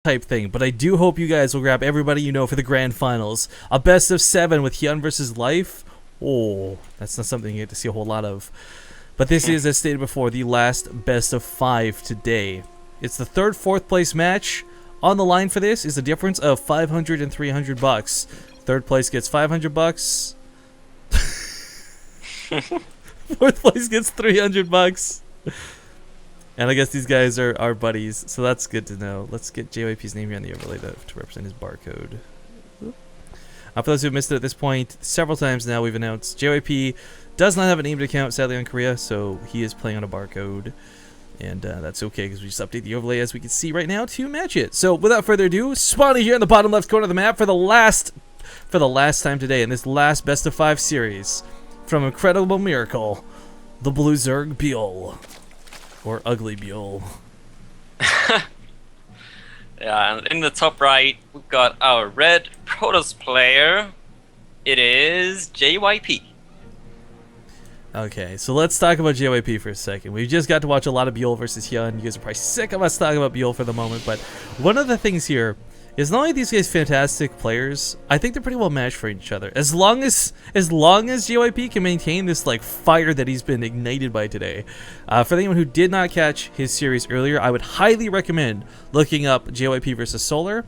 type thing, but I do hope you guys will grab everybody you know for the grand finals. A best of 7 with Hyun versus Life. Oh, that's not something you get to see a whole lot of. But this is, as stated before, the last best of 5 today. It's the 3rd, 4th place match. On the line for this is a difference of 500 and 300 bucks. 3rd place gets 500 bucks. 4th place gets 300 bucks. And I guess these guys are our buddies, so that's good to know. Let's get JYP's name here on the overlay to represent his barcode. For those who have missed it at this point, several times now we've announced JYP does not have a named account, sadly, on Korea, so he is playing on a barcode. And that's okay, because we just update the overlay as we can see right now to match it. So without further ado, spawning here in the bottom left corner of the map for the last time today in this last best of 5 series. From Incredible Miracle, the Blue Zerg Byul. Or Ugly Byul. Yeah, and in the top right, we've got our red Protoss player. It is JYP. Okay, so let's talk about JYP for a second. We just got to watch a lot of Byul versus Hyun. You guys are probably sick of us talking about Byul for the moment, but one of the things here is not only these guys fantastic players, I think they're pretty well matched for each other. As long as JYP can maintain this like fire that he's been ignited by today. For anyone who did not catch his series earlier, I would highly recommend looking up JYP versus Solar.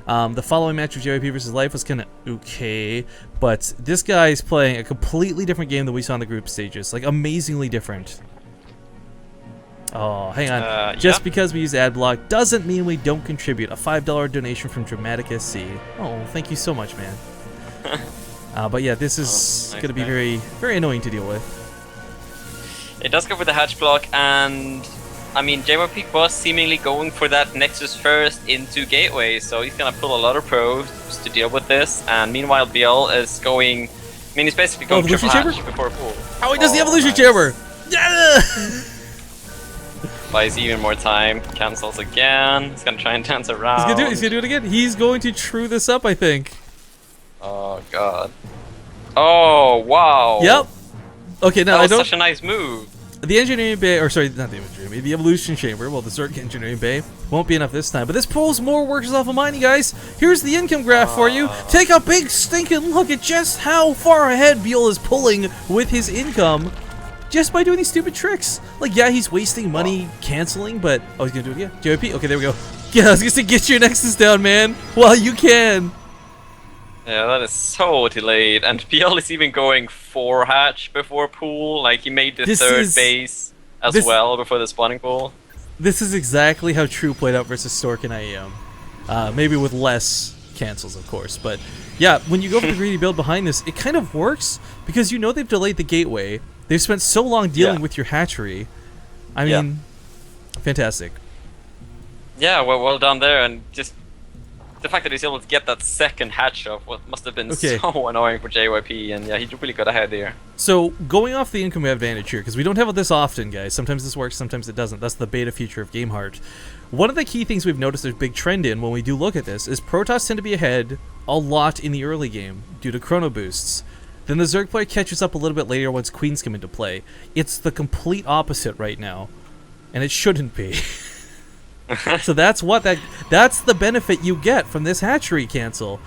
The following match of JYP versus Life was kind of okay, but this guy is playing a completely different game than we saw in the group stages, like amazingly different. Oh, hang on. Just because we use ad block doesn't mean we don't contribute. A $5 donation from Dramatic SC. Oh, thank you so much, man. But yeah, this is going to be very, very annoying to deal with. It does go for the hatch block, and I mean, JYP was seemingly going for that Nexus first into Gateway, so he's going to pull a lot of probes to deal with this. And meanwhile, Byul is going. I mean, he's basically going triple hatch before pull. Oh, he does the evolution chamber! Yeah! Buys even more time, cancels again. He's gonna try and dance around. He's gonna do it again. He's going to true this up, I think. Oh god. Oh wow. Yep. Okay, now that was I don't. Such a nice move. The engineering bay, or sorry, not the engineering bay, the evolution chamber. Well, the Zerg engineering bay won't be enough this time. But this pulls more workers off of mining, guys. Here's the income graph for you. Take a big stinking look at just how far ahead Byul is pulling with his income. Just by doing these stupid tricks. Like, yeah, he's wasting money canceling, but... Oh, he's gonna do it again. JYP? Okay, there we go. Yeah, I was gonna say, get your Nexus down, man, while you can. Yeah, that is so delayed. And Byul is even going 4 hatch before pool. Like, he made the third base as well before the spawning pool. This is exactly how True played out versus Stork and IEM. Maybe with less cancels, of course. But, yeah, when you go for the greedy build behind this, it kind of works, because you know they've delayed the gateway. They've spent so long dealing with your hatchery. I mean, fantastic. Yeah, well done there, and just the fact that he's able to get that second hatch off must have been so annoying for JYP, and yeah, he really got ahead there. So, going off the income advantage here, because we don't have it this often, guys. Sometimes this works, sometimes it doesn't. That's the beta feature of GameHeart. One of the key things we've noticed there's a big trend in when we do look at this is Protoss tend to be ahead a lot in the early game due to chrono boosts. Then the Zerg player catches up a little bit later once Queens come into play. It's the complete opposite right now, and it shouldn't be. So that's the benefit you get from this hatchery cancel.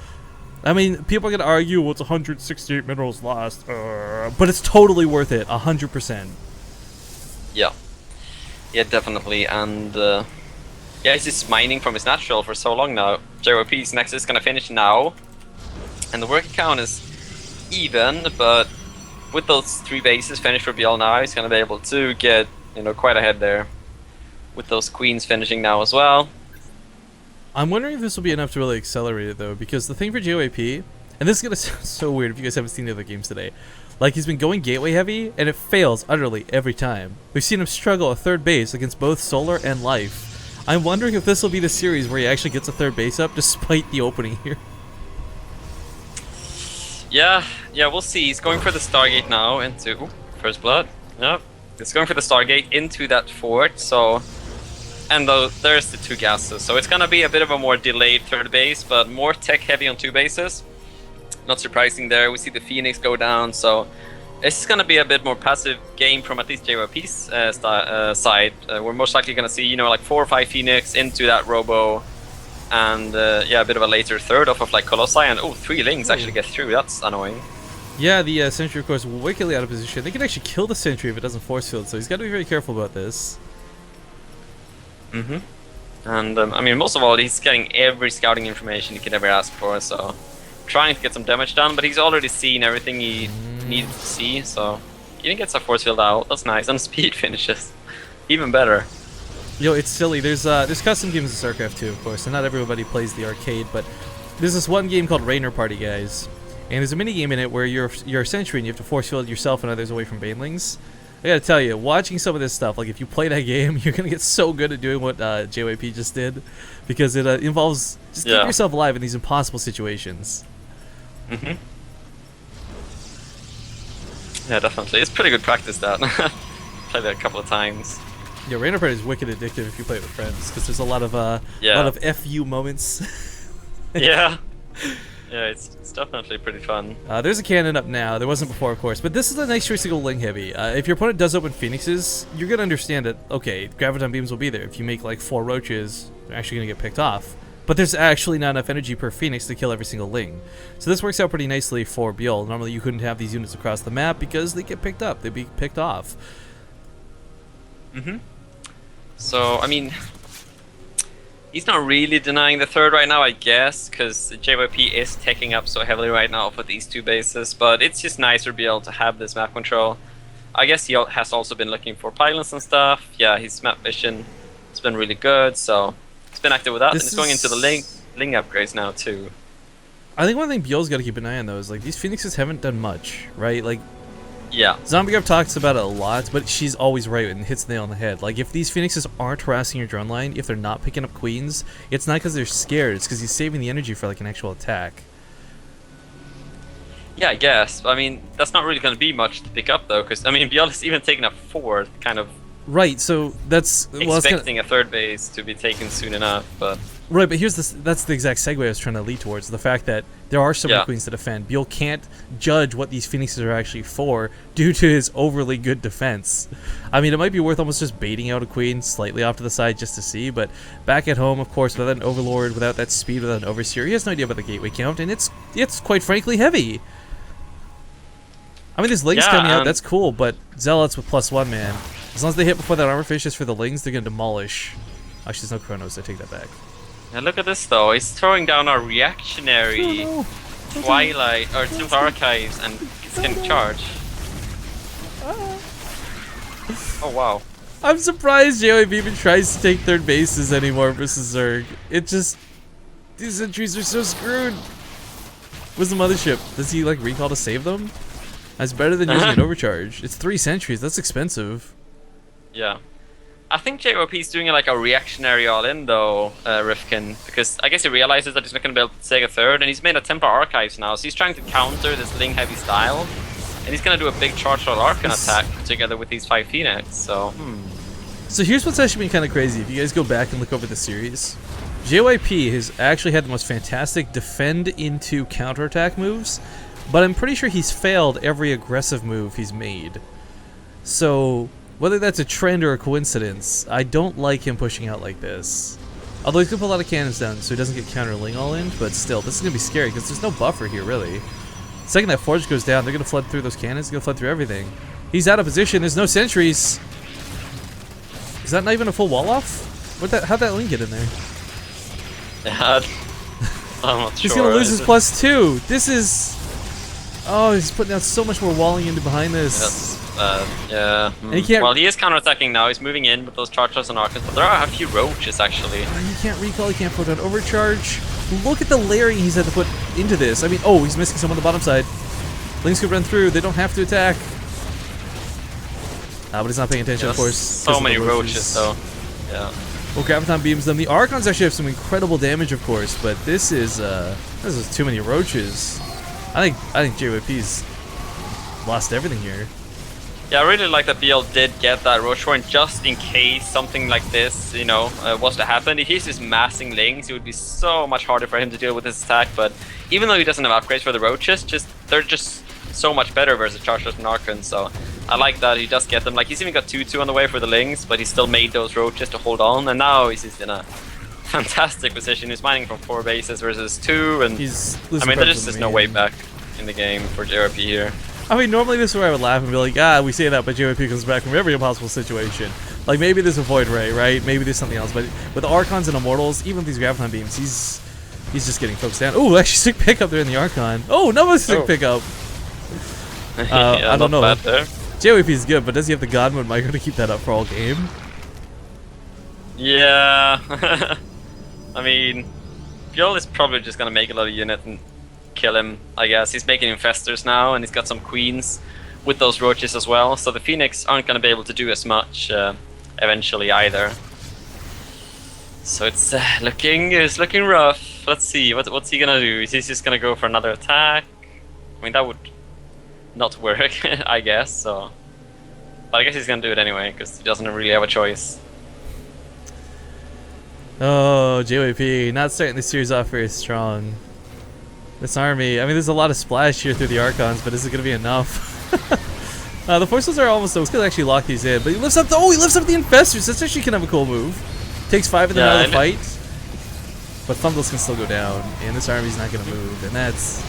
I mean, people are gonna argue, well, it's 168 minerals lost, but it's totally worth it, 100%. Yeah, definitely, and yeah, he's just mining from his natural for so long now. JYP's Nexus is gonna finish now, and the working count is even, but with those 3 bases finished for Byul now, he's gonna be able to get, you know, quite ahead there. With those queens finishing now as well. I'm wondering if this will be enough to really accelerate it though, because the thing for JYP, and this is gonna sound so weird if you guys haven't seen the other games today, like he's been going gateway heavy and it fails utterly every time. We've seen him struggle a 3rd base against both Solar and Life. I'm wondering if this will be the series where he actually gets a 3rd base up despite the opening here. Yeah, we'll see. He's going for the Stargate now into First Blood. Yep. He's going for the Stargate into that fort, so... And there's the 2 gases, so it's gonna be a bit of a more delayed 3rd base, but more tech heavy on 2 bases. Not surprising there. We see the Phoenix go down, so it's gonna be a bit more passive game from at least JYP's side. We're most likely gonna see, you know, like 4 or 5 Phoenix into that Robo, and yeah, a bit of a later third off of like Colossi, and 3 Lings actually get through. That's annoying. Yeah, the Sentry, of course, wickedly out of position. They can actually kill the Sentry if it doesn't force field, so he's got to be very careful about this. And I mean, most of all, he's getting every scouting information he could ever ask for, so trying to get some damage done, but he's already seen everything he needed to see, so he gets a force field out. That's nice, and speed finishes. Even better. Yo, it's silly. There's custom games in StarCraft 2, of course, and not everybody plays the arcade, but there's this one game called Rainer Party, guys. And there's a mini game in it where you're a sentry and you have to force field yourself and others away from banelings. I gotta tell you, watching some of this stuff, like if you play that game, you're gonna get so good at doing what JYP just did, because it involves just keeping yourself alive in these impossible situations. Yeah, definitely. It's pretty good practice, that. Played it a couple of times. Yeah, Rainer Party is wicked addictive if you play it with friends, because there's a lot of FU moments. Yeah. Yeah, it's definitely pretty fun. There's a cannon up now. There wasn't before, of course, but this is a nice choice to go Ling heavy. If your opponent does open Phoenixes, you're going to understand that, okay, Graviton Beams will be there. If you make like 4 Roaches, they're actually going to get picked off. But there's actually not enough energy per Phoenix to kill every single Ling. So this works out pretty nicely for Byul. Normally you couldn't have these units across the map because they get picked up. They'd be picked off. So, I mean, he's not really denying the third right now, I guess, because JYP is taking up so heavily right now for these 2 bases, but it's just nicer to be able to have this map control. I guess he has also been looking for pylons and stuff. Yeah, his map vision has been really good, so he's been active with that, and he's going into the Ling upgrades now too. I think one thing Byul's got to keep an eye on, though, is like these Phoenixes haven't done much, right? Like, yeah. ZombieGrub talks about it a lot, but she's always right and hits the nail on the head. Like, if these Phoenixes aren't harassing your drone line, if they're not picking up queens, it's not because they're scared, it's because he's saving the energy for, like, an actual attack. Yeah, I guess. I mean, that's not really going to be much to pick up, though, because, I mean, Byul is even taking a 4th, kind of... Right, so that's... expecting a 3rd base to be taken soon enough, but... Right, but that's the exact segue I was trying to lead towards. The fact that there are so many queens to defend. Byul can't judge what these Phoenixes are actually for due to his overly good defense. I mean, it might be worth almost just baiting out a queen slightly off to the side just to see, but back at home, of course, without an Overlord, without that speed, without an Overseer, he has no idea about the gateway count, and it's quite frankly heavy. I mean, there's Lings coming out, that's cool, but Zealots with +1, man. As long as they hit before that armor finishes for the Lings, they're going to demolish. Actually, there's no Chronos, I take that back. Now look at this though, he's throwing down our reactionary Twilight or Temple Archives and it's getting charged. Oh wow. I'm surprised JYP even tries to take 3rd bases anymore versus Zerg. It just... These entries are so screwed. Where's the mothership? Does he like recall to save them? That's better than using an overcharge. It's 3 sentries, that's expensive. Yeah. I think JYP is doing like a reactionary all-in though, Rifkin, because I guess he realizes that he's not going to be able to take a 3rd, and he's made a Temple Archives now, so he's trying to counter this Ling-heavy style, and he's going to do a big Charge Roll Archon attack together with these 5 Phoenix, so... So here's what's actually been kind of crazy. If you guys go back and look over the series, JYP has actually had the most fantastic defend into counterattack moves, but I'm pretty sure he's failed every aggressive move he's made. So... whether that's a trend or a coincidence, I don't like him pushing out like this. Although he's going to put a lot of cannons down so he doesn't get counter-ling all in, but still, this is going to be scary because there's no buffer here, really. The second that Forge goes down, they're going to flood through those cannons, they're going to flood through everything. He's out of position, there's no sentries. Is that not even a full wall-off? How'd that Ling get in there? Yeah, I'm not sure. He's going to lose his +2. This is... oh, he's putting out so much more walling into behind this. Yes. Yeah. And he can't... well, he is counterattacking now. He's moving in with those charges and archons, but there are a few roaches actually. He can't recall. He can't put on overcharge. Look at the layering he's had to put into this. I mean, oh, he's missing some on the bottom side. Lings could run through. They don't have to attack. But he's not paying attention, of course. So many roaches, though. Yeah. Well, Graviton beams them. The Archons actually have some incredible damage, of course, but this is too many roaches. I think JYP's lost everything here. Yeah, I really like that Byul did get that Roach Horn just in case something like this, you know, was to happen. If he's just massing Lings, it would be so much harder for him to deal with this attack, but even though he doesn't have upgrades for the Roaches, they're just so much better versus Chargers and Archons, so I like that he does get them. Like, he's even got 2-2 on the way for the Lings, but he still made those Roaches to hold on, and now he's just gonna fantastic position. He's mining from 4 bases versus 2, and He's I mean, there's just no way back in the game for JYP here. I mean, normally this is where I would laugh and be like, ah, we say that, but JYP comes back from every impossible situation. Like, maybe there's a Void Ray, right? Maybe there's something else. But with Archons and Immortals, even with these Graviton Beams, he's just getting focused down. Oh, actually, sick pickup there in the Archon. Oh, another sick pickup. Yeah, I don't know. Bad there. JYP is good, but does he have the God Mode micro to keep that up for all game? Yeah. I mean, Byul is probably just gonna make a lot of unit and kill him, I guess. He's making infestors now, and he's got some queens with those roaches as well, so the Phoenix aren't gonna be able to do as much eventually either. So it's looking rough. Let's see, what's he gonna do? Is he just gonna go for another attack? I mean, that would not work, I guess, so... But I guess he's gonna do it anyway, because he doesn't really have a choice. Oh, JYP, not starting the series off very strong. This army, I mean, there's a lot of splash here through the Archons, but is it going to be enough? The forces are almost so. He's going to actually lock these in, but he lifts up the Infestors. That's actually kind of a cool move. Takes 5 of them out of the fight. But Thundles can still go down, and this army's not going to move, and that's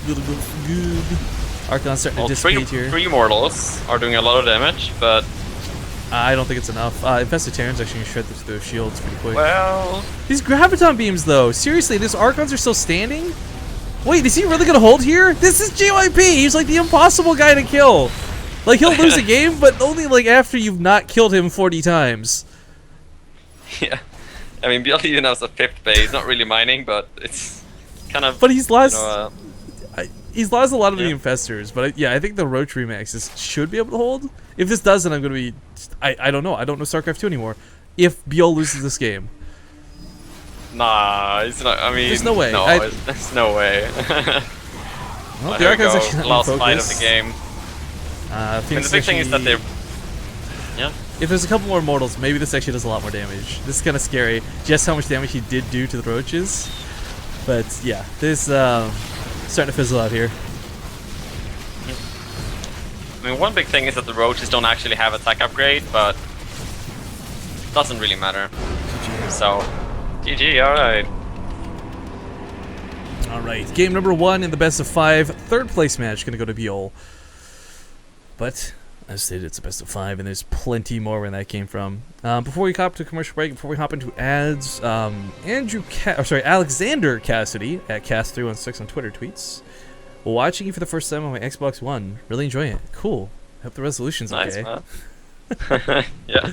a little bit good. Archon's starting to dissipate here. 3 Mortals are doing a lot of damage, but... I don't think it's enough. Infested Terrans actually can shred through shields pretty quick. Well... These Graviton Beams, though. Seriously, these Archons are still standing? Wait, is he really going to hold here? This is JYP! He's like the impossible guy to kill. Like, he'll lose a game, but only like after you've not killed him 40 times. Yeah. I mean, Byul even has a 5th base. Not really mining, but it's kind of... But he's lost... You know, he's lost a lot of the Infestors, but yeah, I think the Roach Remax should be able to hold. If this doesn't, I'm going to be... I don't know. I don't know StarCraft 2 anymore. If Byul loses this game. Nah, it's not... I mean... There's no way. No, there's no way. Well, the Archon's actually not last in fight of focus. the game. I mean, the big thing is that they're... Yeah? If there's a couple more Mortals, maybe this actually does a lot more damage. This is kind of scary, just how much damage he did do to the Roaches. But yeah, this starting to fizzle out here. I mean, one big thing is that the Roaches don't actually have attack upgrade, but doesn't really matter. GG. So, GG, alright. Alright, game number 1 in the best of 5. 3rd place match gonna go to Byul. But, as stated, it's a best of 5, and there's plenty more where that came from. Before we hop to commercial break, before we hop into ads, Alexander Cassidy at Cast316 on Twitter tweets, watching you for the first time on my Xbox One. Really enjoying it. Cool. Hope the resolution's okay. Nice, man. Yeah.